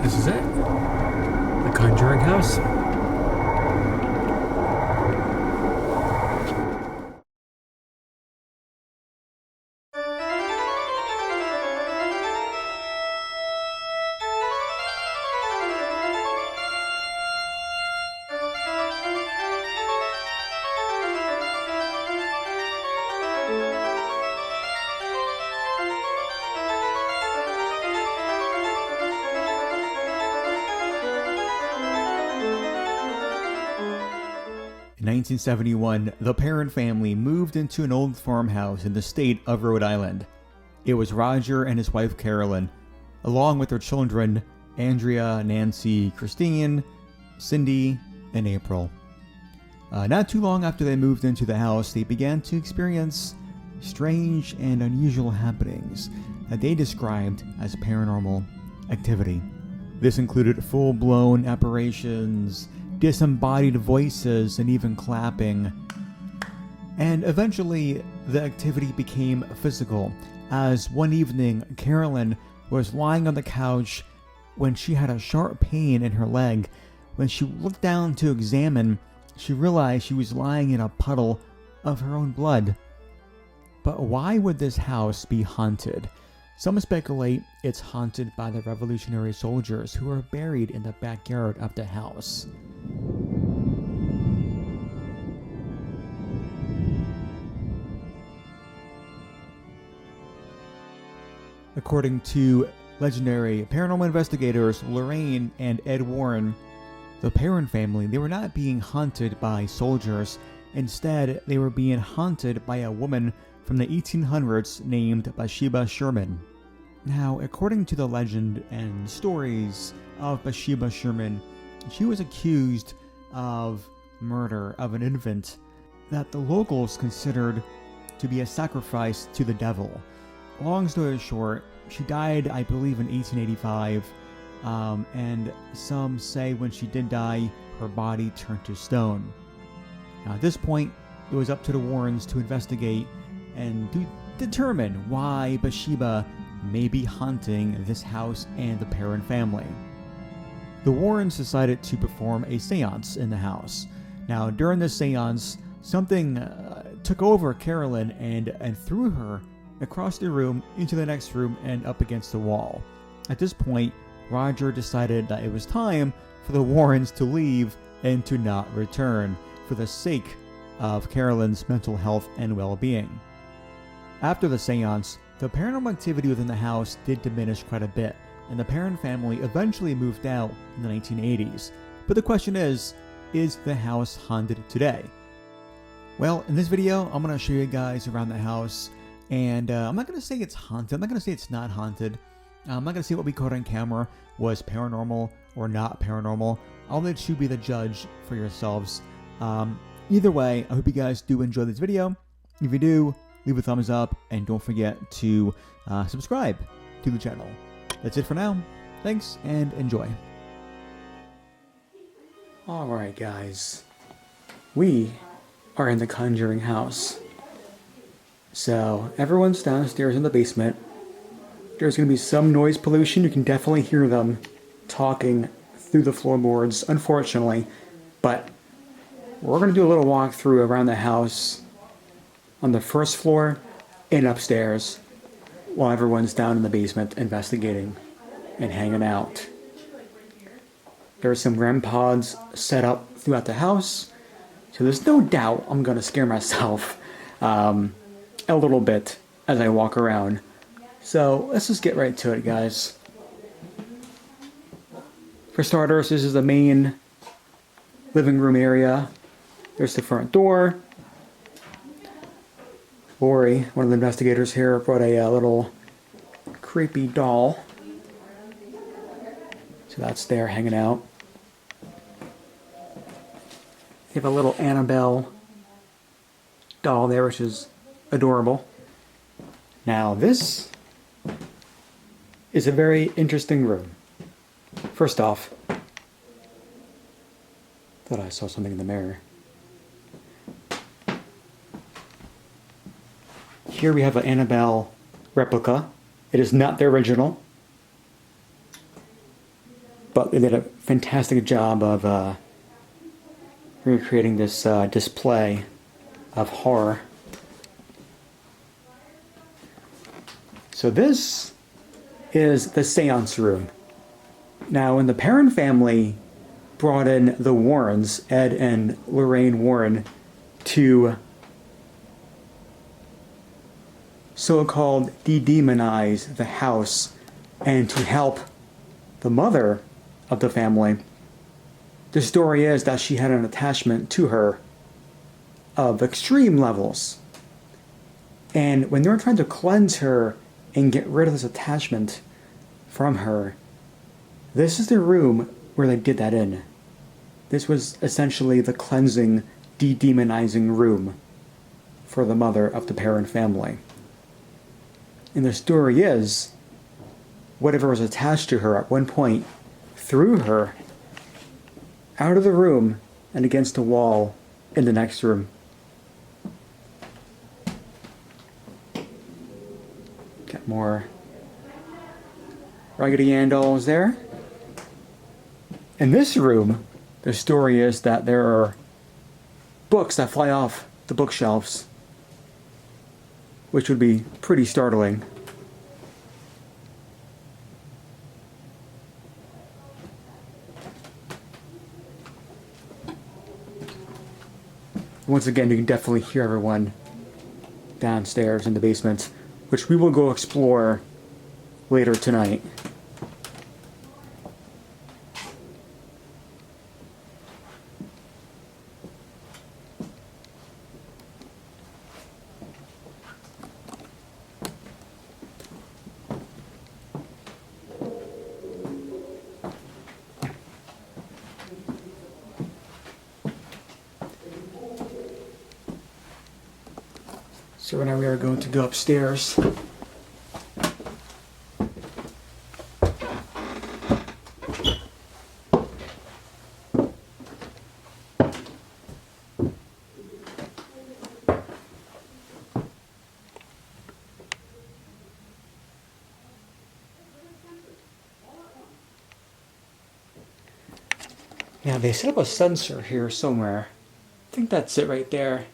This is it. The Conjuring house. In 1971, the Parent family moved into an old farmhouse in the state of Rhode Island. It was Roger and his wife Carolyn, along with their children Andrea, Nancy, Christine, Cindy, and April. Not too long after they moved into the house, they began to experience strange and unusual happenings that they described as paranormal activity. This included full-blown apparitions, disembodied voices, and even clapping. And eventually, the activity became physical, as one evening, Carolyn was lying on the couch when she had a sharp pain in her leg. When she looked down to examine, she realized she was lying in a puddle of her own blood. But why would this house be haunted? Some speculate it's haunted by the Revolutionary soldiers who are buried in the backyard of the house. According to legendary paranormal investigators Lorraine and Ed Warren, the Parent family, they were not being haunted by soldiers. Instead, they were being haunted by a woman from the 1800s named Bathsheba Sherman. Now, according to the legend and stories of Bathsheba Sherman, she was accused of murder of an infant that the locals considered to be a sacrifice to the devil. Long story short, she died, I believe, in 1885, and some say when she did die, her body turned to stone. Now, at this point, it was up to the Warrens to investigate and to determine why Bathsheba may be haunting this house and the Parent family. The Warrens decided to perform a seance in the house. Now, during the seance, something took over Carolyn and threw her across the room into the next room and up against the wall. At this point, Roger decided that it was time for the Warrens to leave and to not return for the sake of Carolyn's mental health and well-being. After the seance, the paranormal activity within the house did diminish quite a bit, and the Parent family eventually moved out in the 1980s. But the question is the house haunted today? Well, in this video, I'm going to show you guys around the house, and I'm not going to say it's haunted. I'm not going to say it's not haunted. I'm not going to say what we caught on camera was paranormal or not paranormal. I'll let you be the judge for yourselves. Either way, I hope you guys do enjoy this video. If you do, leave a thumbs up, and don't forget to subscribe to the channel. That's it for now. Thanks, and enjoy. Alright guys, we are in the Conjuring house. So, everyone's downstairs in the basement. There's going to be some noise pollution. You can definitely hear them talking through the floorboards, unfortunately. But we're going to do a little walkthrough around the house on the first floor and upstairs while everyone's down in the basement investigating and hanging out. There are some REM pods set up throughout the house, so there's no doubt I'm going to scare myself a little bit as I walk around. So let's just get right to it, guys. For starters, this is the main living room area. There's the front door. Lori, one of the investigators here, brought a little creepy doll. So that's there hanging out. You have a little Annabelle doll there, which is adorable. Now this is a very interesting room. First off, thought I saw something in the mirror. Here we have an Annabelle replica. It is not the original, but they did a fantastic job of recreating this display of horror. So this is the seance room. Now, when the Perron family brought in the Warrens, Ed and Lorraine Warren, to so-called de-demonize the house and to help the mother of the family, the story is that she had an attachment to her of extreme levels. And when they were trying to cleanse her and get rid of this attachment from her, this is the room where they did that in. This was essentially the cleansing, de-demonizing room for the mother of the Perron family. And the story is, whatever was attached to her at one point threw her out of the room and against a wall in the next room. Got more Raggedy Ann dolls there. In this room, the story is that there are books that fly off the bookshelves, which would be pretty startling. Once again, you can definitely hear everyone downstairs in the basement, which we will go explore later tonight. So now we are going to go upstairs. Now they set up a sensor here somewhere. I think that's it right there.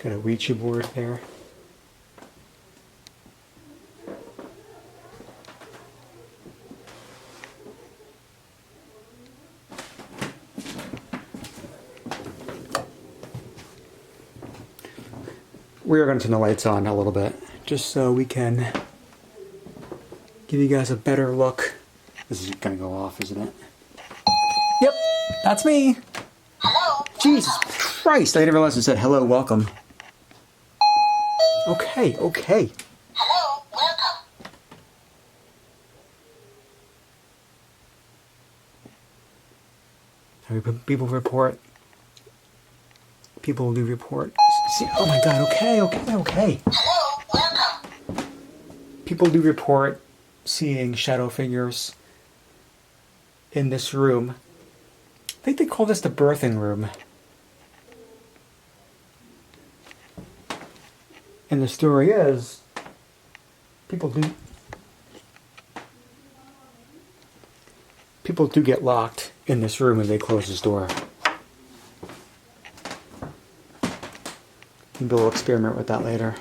Got a Ouija board there. We are going to turn the lights on a little bit, just so we can give you guys a better look. This is going to go off, isn't it? Yep, that's me. Hello. Jesus Christ, I didn't realize it said hello, welcome. Okay. Hello, welcome. People report. People do report. See, oh my god, okay. Hello, welcome. People do report seeing shadow figures in this room. I think they call this the birthing room. And the story is, people do get locked in this room when they close this door. Maybe we'll experiment with that later.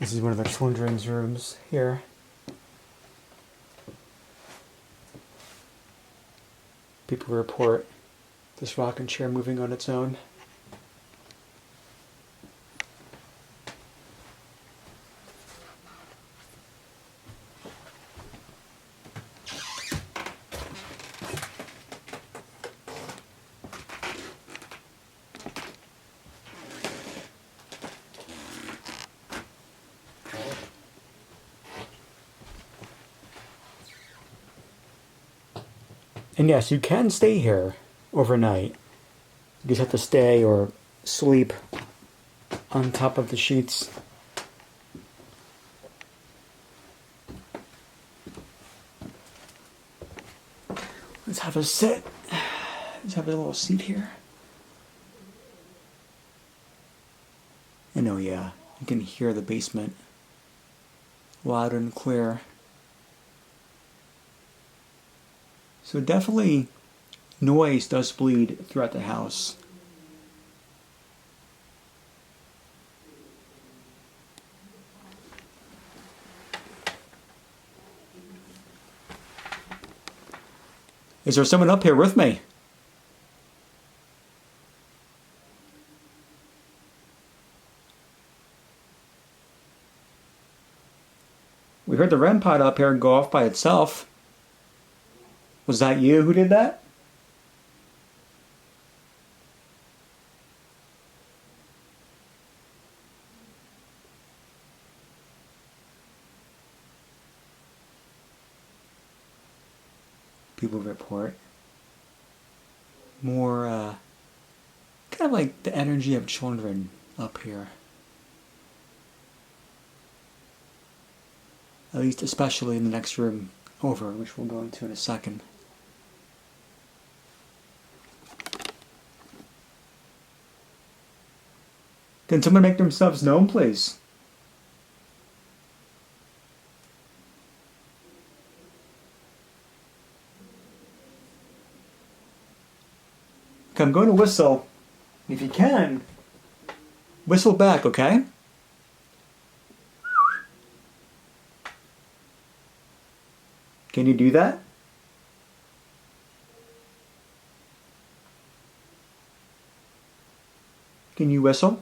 This is one of the children's rooms here. People report this rocking chair moving on its own. And yes, you can stay here overnight. You just have to stay or sleep on top of the sheets. Let's have a sit. Let's have a little seat here. And oh yeah, you can hear the basement loud and clear. So definitely noise does bleed throughout the house. Is there someone up here with me? We heard the REM pod up here go off by itself. Was that you who did that? People report more kind of like the energy of children up here. At least especially in the next room over, which we'll go into in a second. Can someone make themselves known, please? Okay, I'm going to whistle. If you can, whistle back, okay? Can you do that? Can you whistle?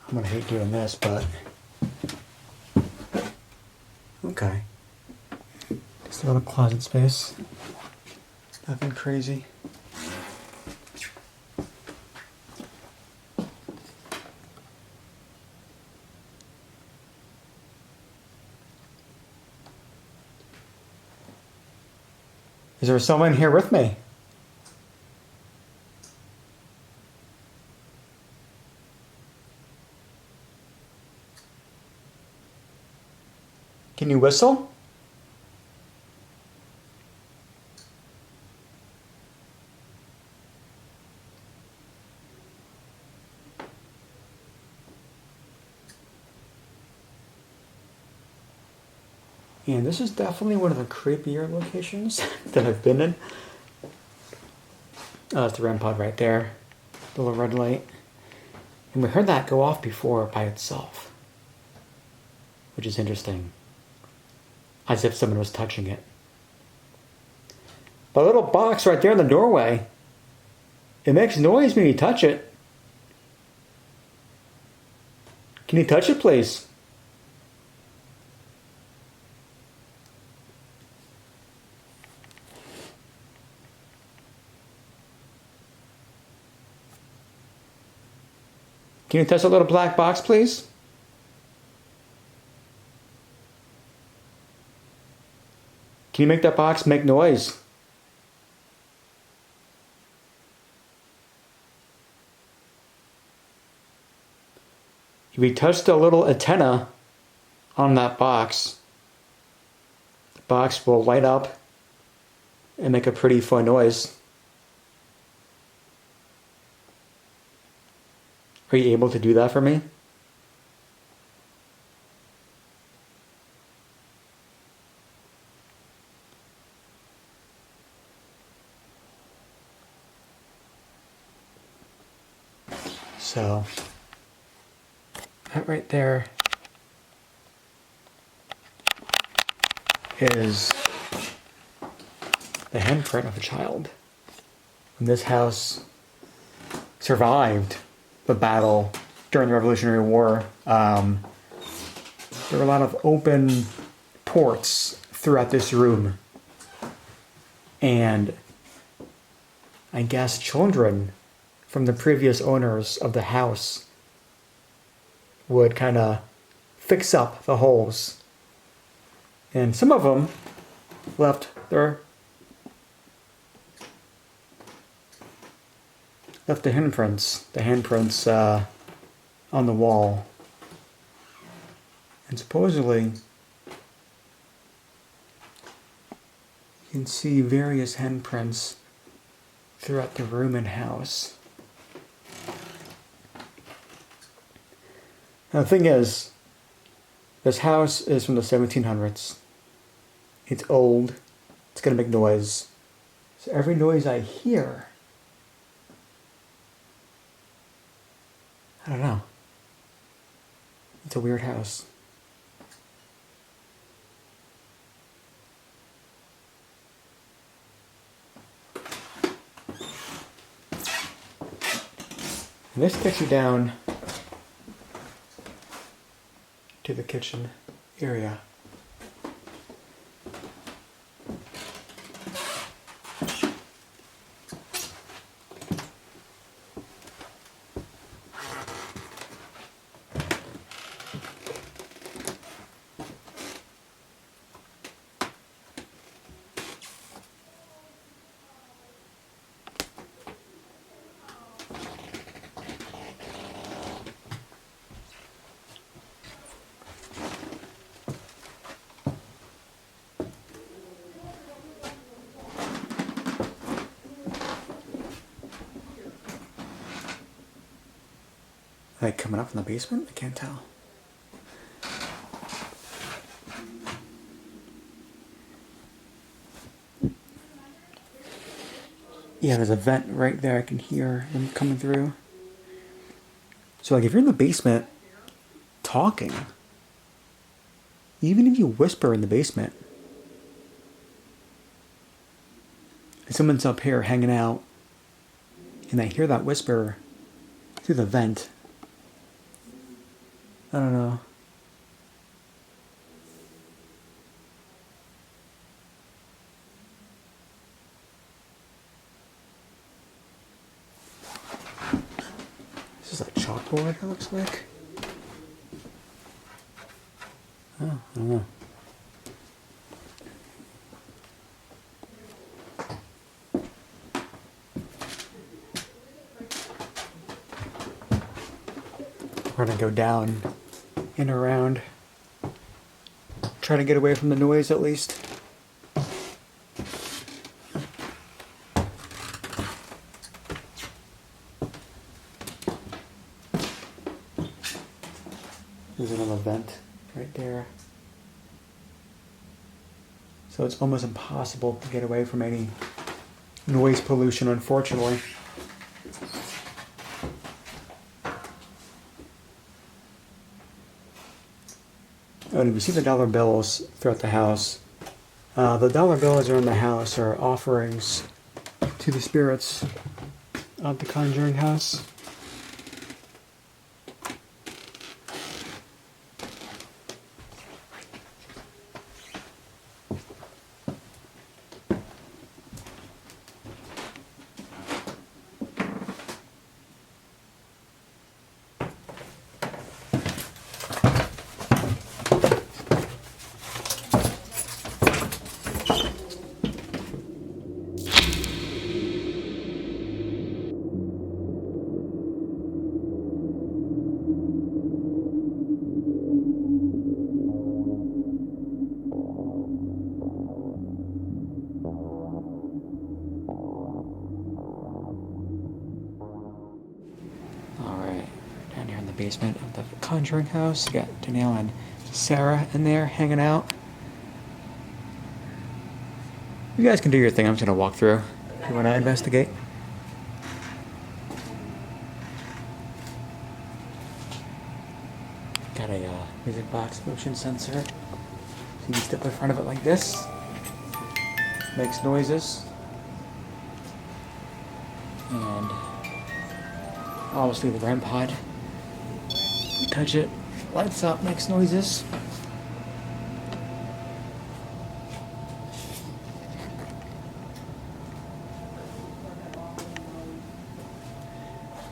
I'm gonna hate doing this, but okay. Just a little closet space. Nothing crazy. Is there someone here with me? Can you whistle? And this is definitely one of the creepier locations that I've been in. Oh, that's the REM pod right there. The little red light. And we heard that go off before by itself, which is interesting. As if someone was touching it. The little box right there in the doorway, it makes noise when you touch it. Can you touch it, please? Can you touch the little black box, please? Can you make that box make noise? If we touch the little antenna on that box, the box will light up and make a pretty fun noise. Are you able to do that for me? So, that right there is the handprint of a child. And this house survived the battle during the Revolutionary War. There were a lot of open ports throughout this room. And I guess children from the previous owners of the house would kind of fix up the holes. And some of them left the handprints on the wall. And supposedly, you can see various handprints throughout the room and house. Now the thing is, this house is from the 1700s. It's old. It's gonna make noise. So every noise I hear, I don't know. It's a weird house. And this gets you down to the kitchen area. Like coming up from the basement? I can't tell. Yeah, there's a vent right there. I can hear them coming through. So like if you're in the basement talking, even if you whisper in the basement, and someone's up here hanging out, and they hear that whisper through the vent, I don't know. This is a chalkboard, it looks like. Oh, I don't know. We're gonna go down and around. Try to get away from the noise at least. There's another vent right there. So it's almost impossible to get away from any noise pollution, unfortunately. Oh, and we see the dollar bills throughout the house. The dollar bills around the house are offerings to the spirits of the Conjuring house. Basement of the Conjuring house. You got Danielle and Sarah in there hanging out. You guys can do your thing. I'm just gonna walk through if you want to investigate. music box motion sensor. So you step in front of it like this, makes noises, and obviously the REM pod. You touch it, lights up, makes noises.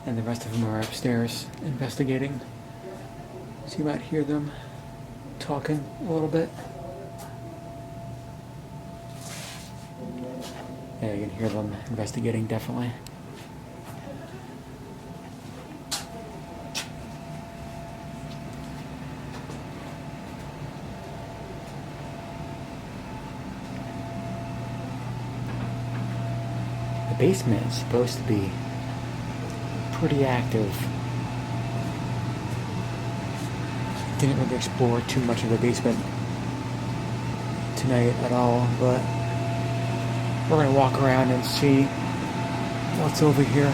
And the rest of them are upstairs investigating. So you might hear them talking a little bit. Yeah, you can hear them investigating, definitely. The basement is supposed to be pretty active. Didn't really explore too much of the basement tonight at all, but we're gonna walk around and see what's over here.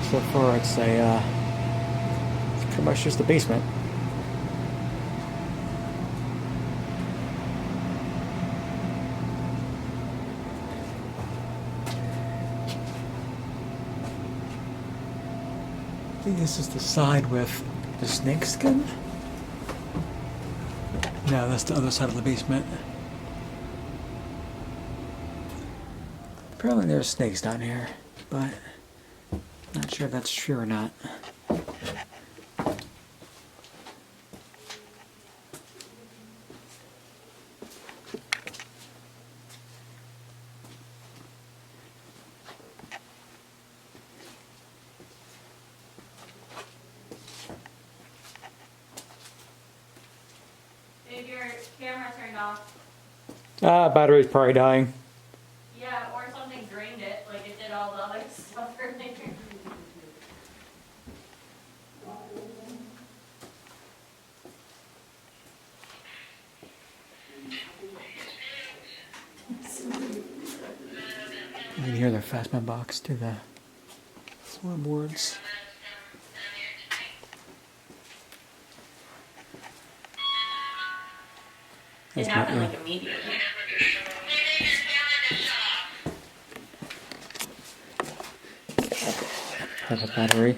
So far, it's pretty much just the basement. I think this is the side with the snake skin. No, that's the other side of the basement. Apparently there's snakes down here, but not sure if that's true or not. If your camera turned off. Battery's probably dying. Yeah, or something drained it, like it did all the other stuff earlier. You can hear the fastman box to the floorboards. It happened like immediately. Have a battery.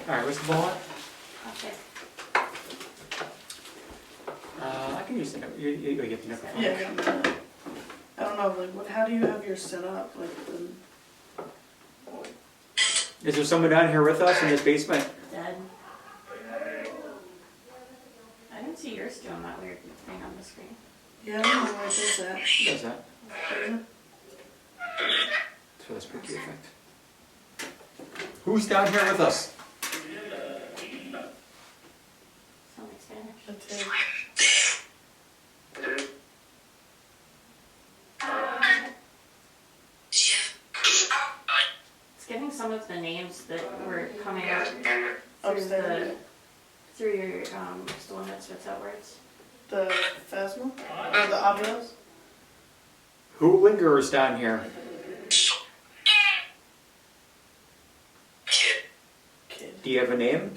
Alright, where's the ball at? Okay. I can use it. You get the microphone. Yeah, I don't know, like, how do you have yours set up? Like, Is there someone down here with us in this basement? Dead. I didn't see yours doing that weird thing on the screen. yeah, I don't know why it does that. Who does that? Doesn't it? For the spooky effect. Who's down here with us? Something Spanish. That's it. It's getting some of the names that were coming up Upstairs. through your the one that spits out words. The Phasma? Or the Avios? Who lingers down here? Kid. Do you have a name?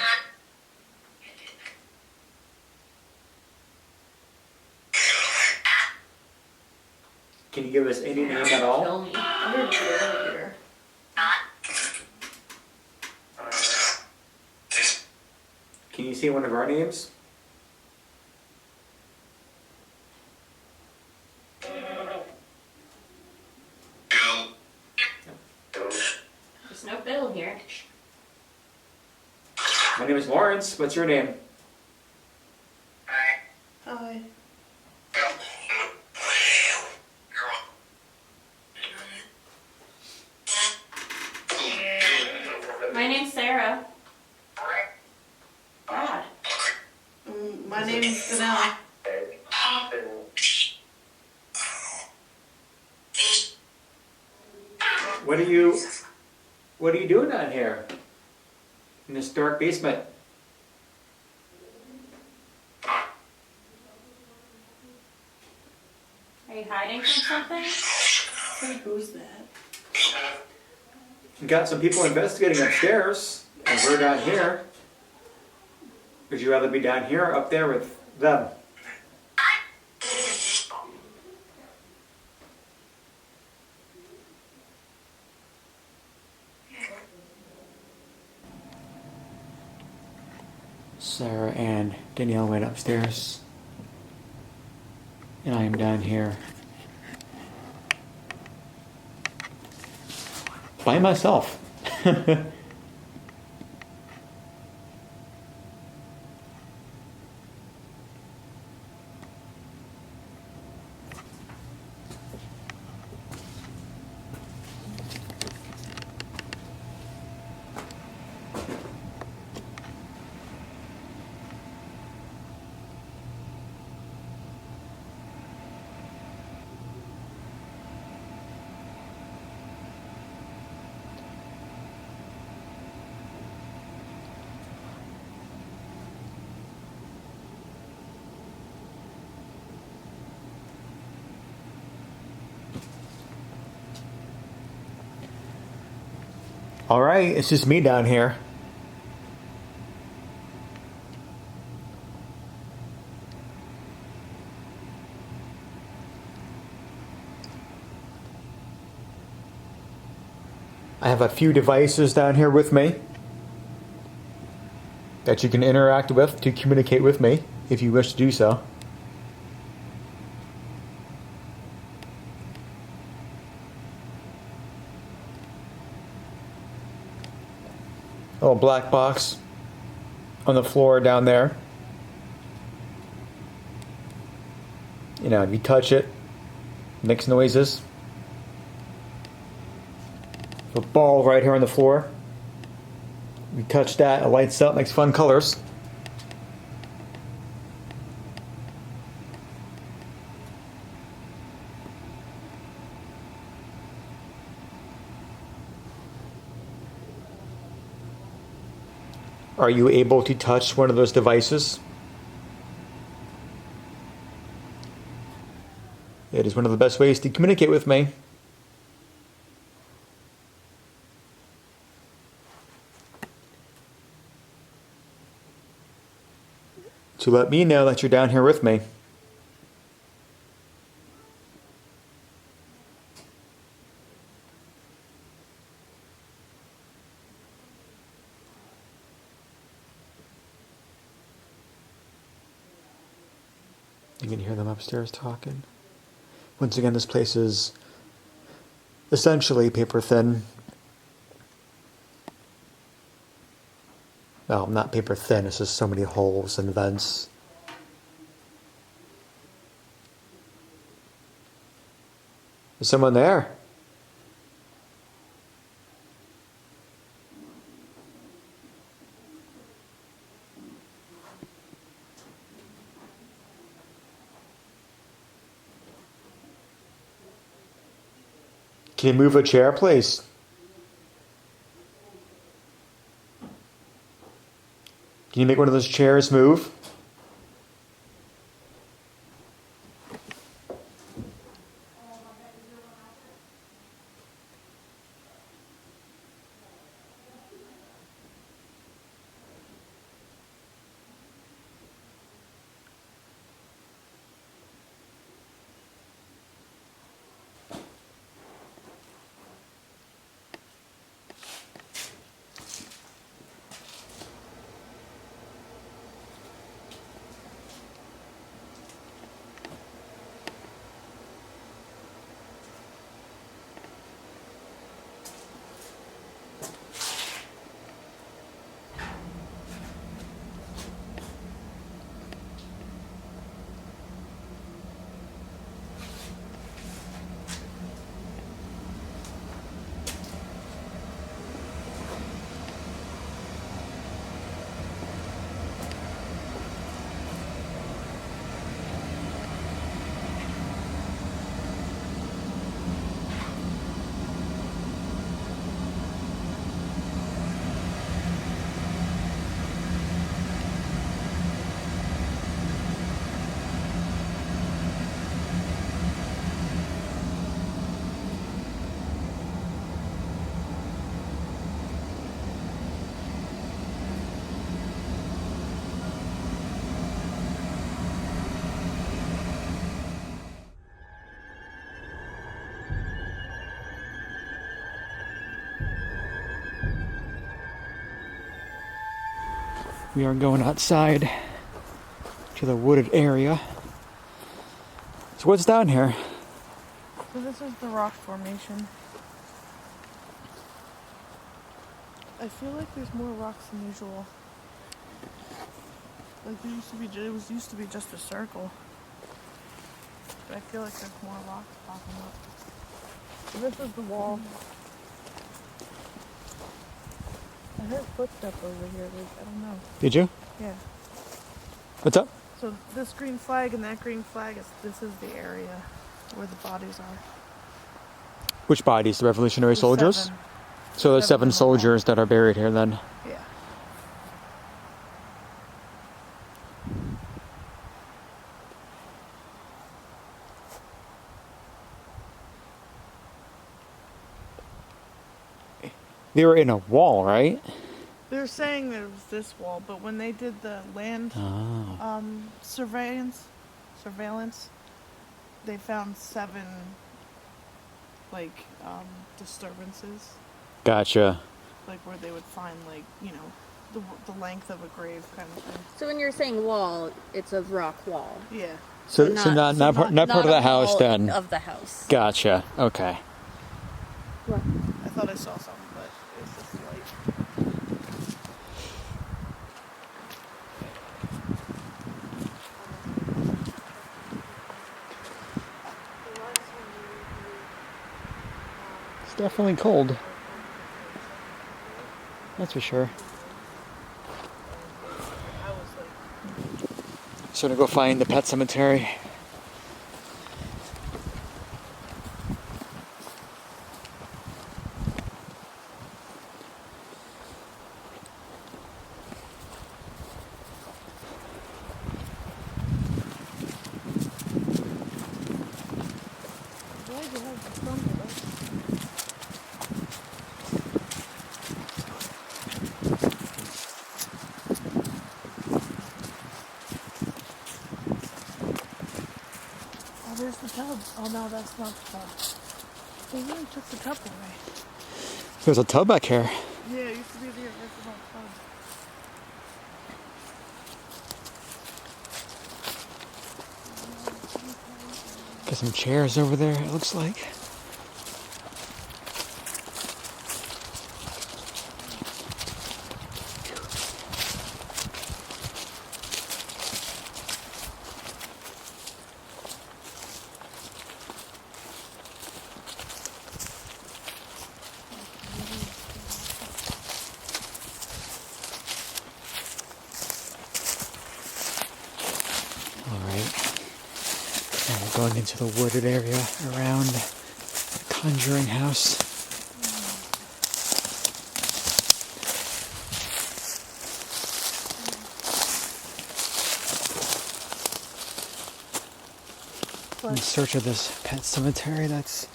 Can you give us any name at all? Kill me. I heard kid earlier. Can you see one of our names? There's no Bill here. My name is Lawrence. What's your name? Hi. My name's Sarah. God. My name's Danelle. What are you doing down here? in this dark basement. Are you hiding from something? Hey, who's that? We got some people investigating upstairs, and we're down here. Would you rather be down here or up there with them? Sarah and Danielle went upstairs, and I am down here by myself. All right, it's just me down here. I have a few devices down here with me that you can interact with to communicate with me if you wish to do so. A little black box on the floor down there. You know, if you touch it, it makes noises. A ball right here on the floor. You touch that, it lights up, makes fun colors. Are you able to touch one of those devices? It is one of the best ways to communicate with me. To let me know that you're down here with me. You can hear them upstairs talking. Once again, this place is essentially paper thin. Well, not paper thin, it's just so many holes and vents. Is someone there? Can you move a chair, please? Can you make one of those chairs move? We are going outside to the wooded area. So what's down here? So this is the rock formation. I feel like there's more rocks than usual. Like there used to be, used to be just a circle. But I feel like there's more rocks popping up. So this is the wall. I heard footsteps over here. Like, I don't know. Did you? Yeah. What's up? So this green flag and that green flag this is the area where the bodies are. Which bodies? The Revolutionary soldiers? 7. So there's 7 in the soldiers that are buried here then. Yeah. They were in a wall, right? They're saying there was this wall, but when they did the land surveillance, they found 7 disturbances, Gotcha. like where they would find the length of a grave kind of thing. So when you're saying wall, it's a rock wall. Yeah. So not part of the house then. Of the house. Gotcha. Okay. What? I thought I saw something, but it was just light. It's definitely cold. That's for sure. So to go find the pet cemetery. Oh, there's the tub. Oh no, that's not the tub. They really took the tub away. There's a tub back here. Yeah, it used to be the original tub. Got some chairs over there, it looks like. And we're going into the wooded area around the Conjuring house. In search of this pet cemetery that's...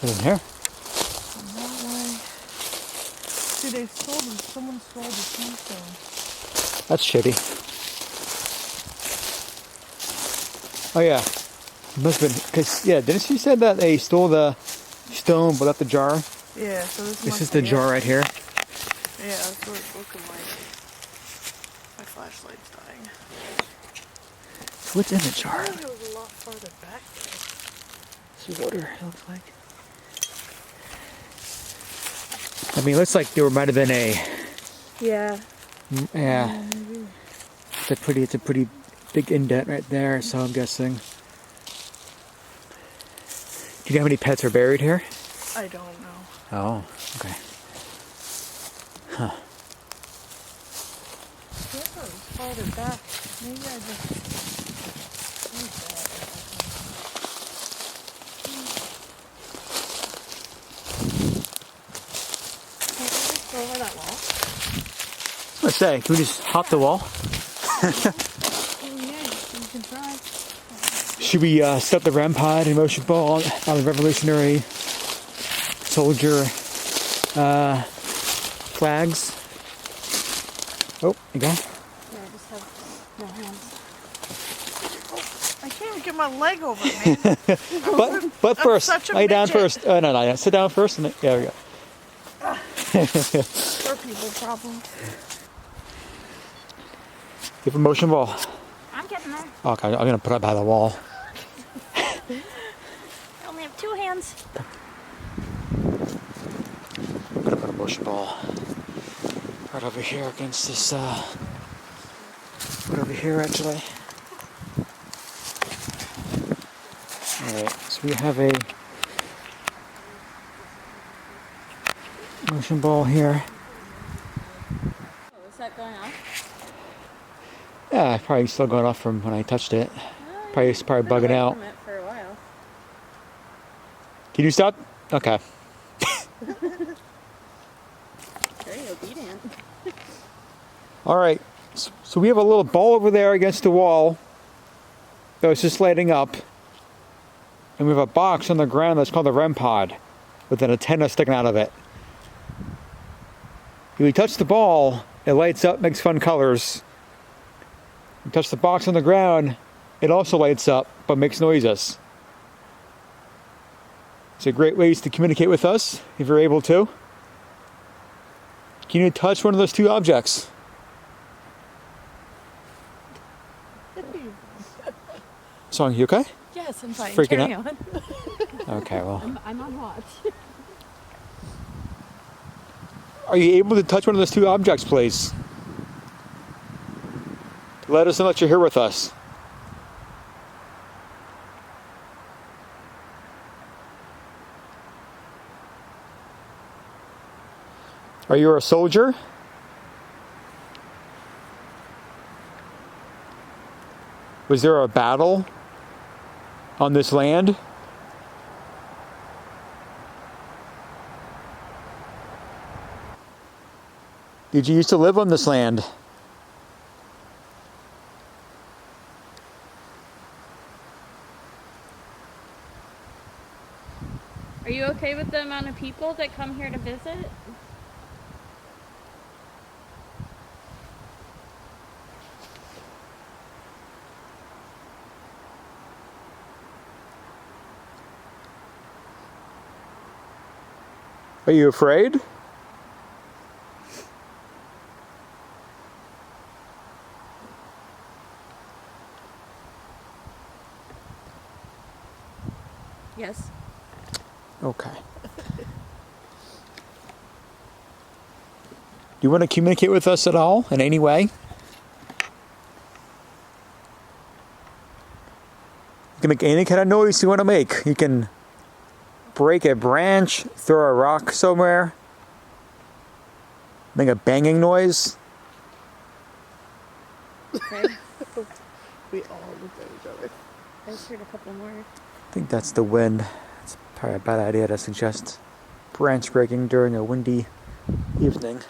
Is it in here? See, someone stole the tombstone. That's shitty. Oh yeah. Must have been, cause yeah, didn't she say that they stole the stone but left the jar? Yeah, so This is the jar right here. Yeah, that's what it's looking like. My flashlight's dying. So what's in the jar? I think it was a lot farther back there. It's water, it looks like. I mean, it looks like there might have been a... Yeah. Yeah. Maybe. It's a pretty big indent right there, so I'm guessing. Do you know how many pets are buried here? I don't know. Oh, okay. Huh. I guess it was farther back. Maybe I just... Go over that wall? Let's say, can we just hop the wall? Oh yeah, you can try. Should we set the REM pod and motion ball out of the Revolutionary soldier flags? Oh, you go. Yeah, I just have no hands. I can't get my leg over, man. But first, such a lay down midget. first. No. Sit down first. And there we go. Poor people problem. You have a motion ball. I'm getting there. Okay, I'm gonna put it by the wall. I only have 2 hands. I'm gonna put a motion ball right over here against this. Right over here, actually. All right, so we have a motion ball here. Oh, is that going off? Yeah, probably still going off from when I touched it. Probably bugging out. From it for a while. Can you stop? Okay. Very obedient. All right. So we have a little ball over there against the wall that was just lighting up. And we have a box on the ground that's called the REM pod with an antenna sticking out of it. If we touch the ball, it lights up, makes fun colors. You touch the box on the ground, it also lights up, but makes noises. It's a great ways to communicate with us, if you're able to. Can you touch one of those 2 objects? Song, you okay? Yes, I'm fine. Freaking Carry out. on. Okay, well. I'm on watch. Are you able to touch one of those 2 objects, please? Let us know that you're here with us. Are you a soldier? Was there a battle on this land? Did you used to live on this land? Are you okay with the amount of people that come here to visit? Are you afraid? Yes. Okay. Do you want to communicate with us at all in any way? You can make any kind of noise you want to make. You can break a branch, throw a rock somewhere, make a banging noise. Okay. We all looked at each other. I just heard a couple more. I think that's the wind. It's probably a bad idea to suggest branch breaking during a windy evening.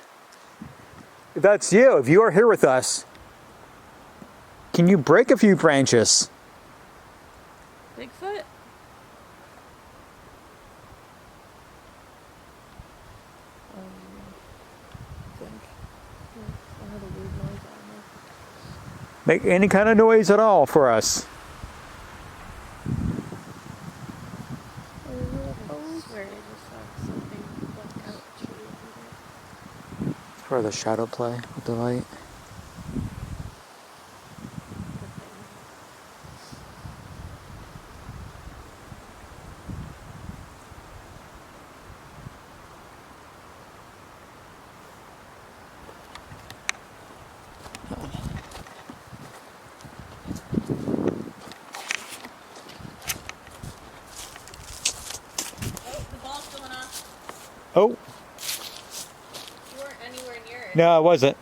If that's you, if you are here with us, can you break a few branches? Bigfoot? I heard a weird noise out there. Make any kind of noise at all for us. Where I just saw something black out tree. For the shadow play with the light. The ball's going off. Oh, You weren't anywhere near it. no, it wasn't.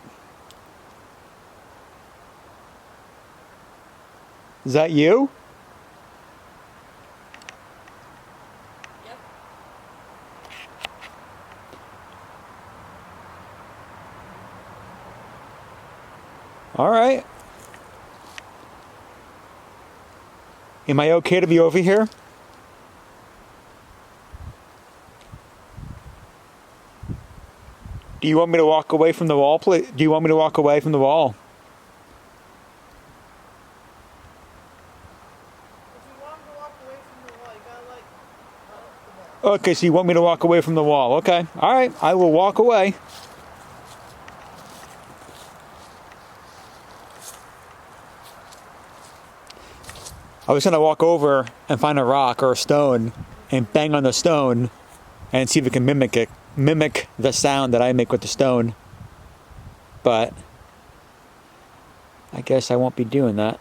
Is that you? Yep. All right. Am I okay to be over here? Do you want me to walk away from the wall, please? Do you want me to walk away from the wall? Okay, so you want me to walk away from the wall. Okay. All right, I will walk away. I was going to walk over and find a rock or a stone and bang on the stone and see if it can mimic the sound that I make with the stone. But I guess I won't be doing that.